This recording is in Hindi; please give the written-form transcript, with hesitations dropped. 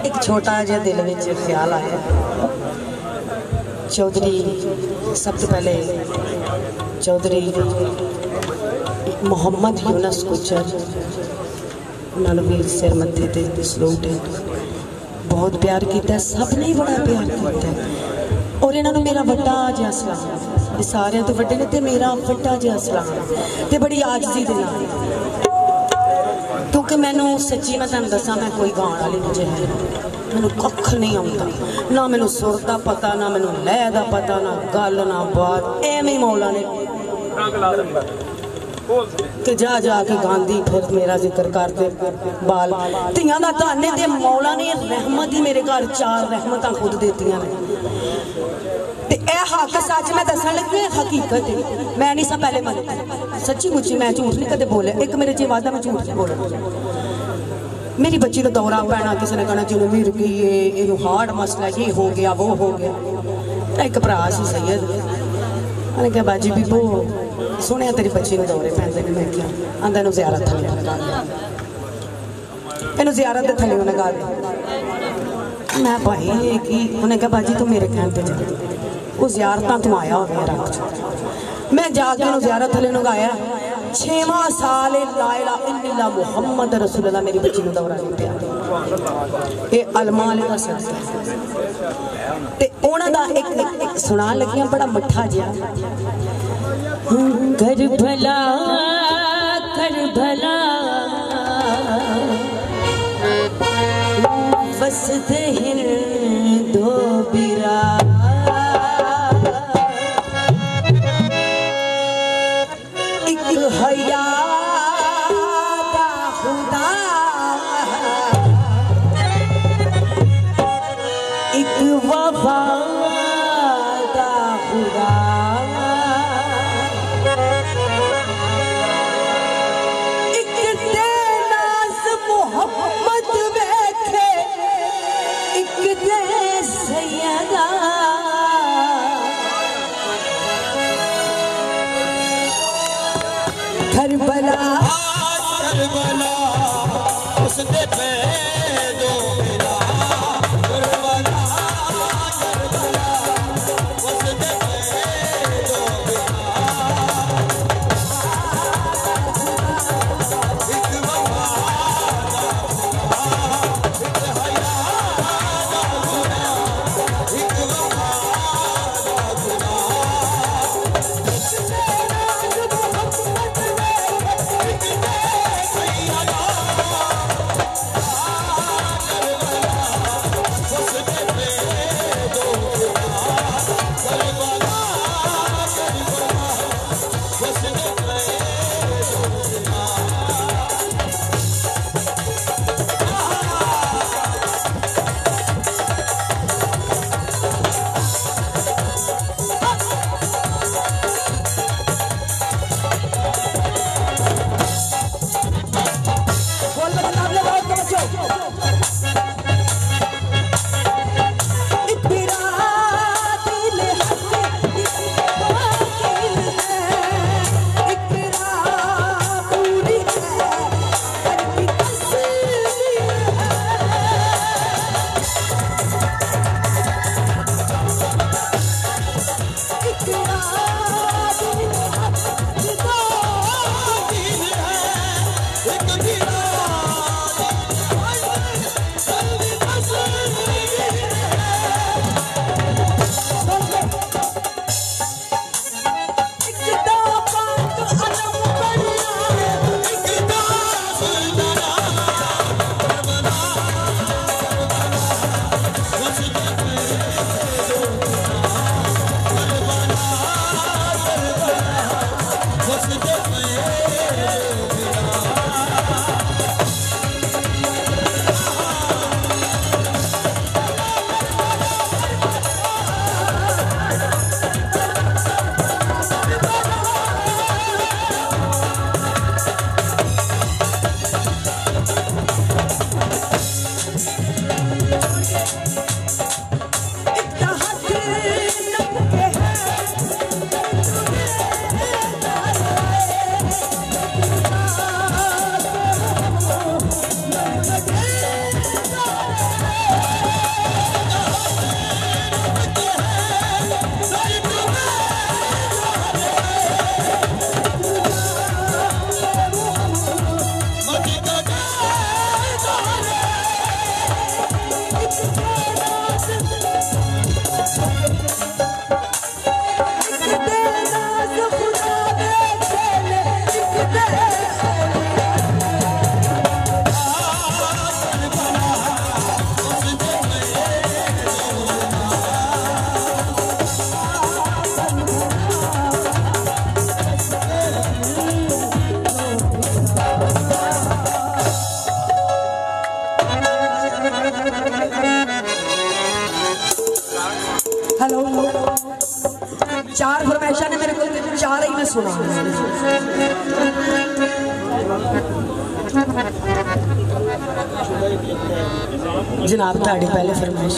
एक छोटा जिहा दिल में ख्याल आया। चौधरी सब तो पहले चौधरी मोहम्मद यूनस गुज्जर उन्होंने भी सिर मत्थे ते सलूट है। बहुत प्यार किया, सबने ही बड़ा प्यार किया। और इन्होंने मेरा वड्डा जिहा सलाम, सारे तो वड्डे ने, मेरा वड्डा जिहा सलाम ते बड़ी आजजी दे नाल, क्योंकि मैनू सच्ची मैं तुहानू दसां, मैं कोई गाने वाली मुझे है, मैनू कख नहीं आता, ना मैनू सुर का पता, ना मैनू लय का पता, ना गल ना बात। एवें मौला ने कि जा जाके गांधी फिर मेरा जिक्र करते बाल धियां दा धन ते मौला ने रहमत ही मेरे घर 4 रहमत खुद देतियां ने। हक सच मैं दसन लगी, हकीकत है। मैं नहीं सा पहले मनती, सच्ची मुच्ची मैं झूठ नहीं कदे बोले। एक मेरे जी वादा मैं झूठ नहीं बोलना। मेरी बच्ची का दौरा पैना, किसी ने कहना चलो मिर गई है, ये हार्ड मसला, ये हो गया वो हो गया। एक भरा सी सैयद, मैंने कहा बाजी बीबो सुनिया तेरी बच्ची को दौरे पैंदे ने। मैं क्या आंदा इनू ज़ियारत थले लगा दे, इनू ज़ियारत के थले लगा दे। मैं भाई कि उन्हें कहा बाजी तू मेरे कहने पर चली, वो ज़ियारतां तू आया हो मेरा। मैं जाके उन्हें ज़ियारत थले लगाया। 6वां साल ला इलाहा इल्लल्लाह मुहम्मद रसूलुल्लाह मेरी बच्ची को दौरा नहीं पिया। ये अलमा वाले का सदका ते उन्हां दा एक सुना लगियां बड़ा मिठा जिहा। कर भला वसते हिंदो बिरा, एक हया दा खुदा, एक वफा दा खुदा, एक दे नाज़ मोहम्मद वेखे, एक दे सैयदा। करबला उसने पे दो मिला, करबला उसने पे दो मिला, एक वफा एक हया एक वफा हेलो, 4 फरमाइशा ने मेरे को, 4 ही मैं सुना। जनाब ताड़ी पहले फरमाइश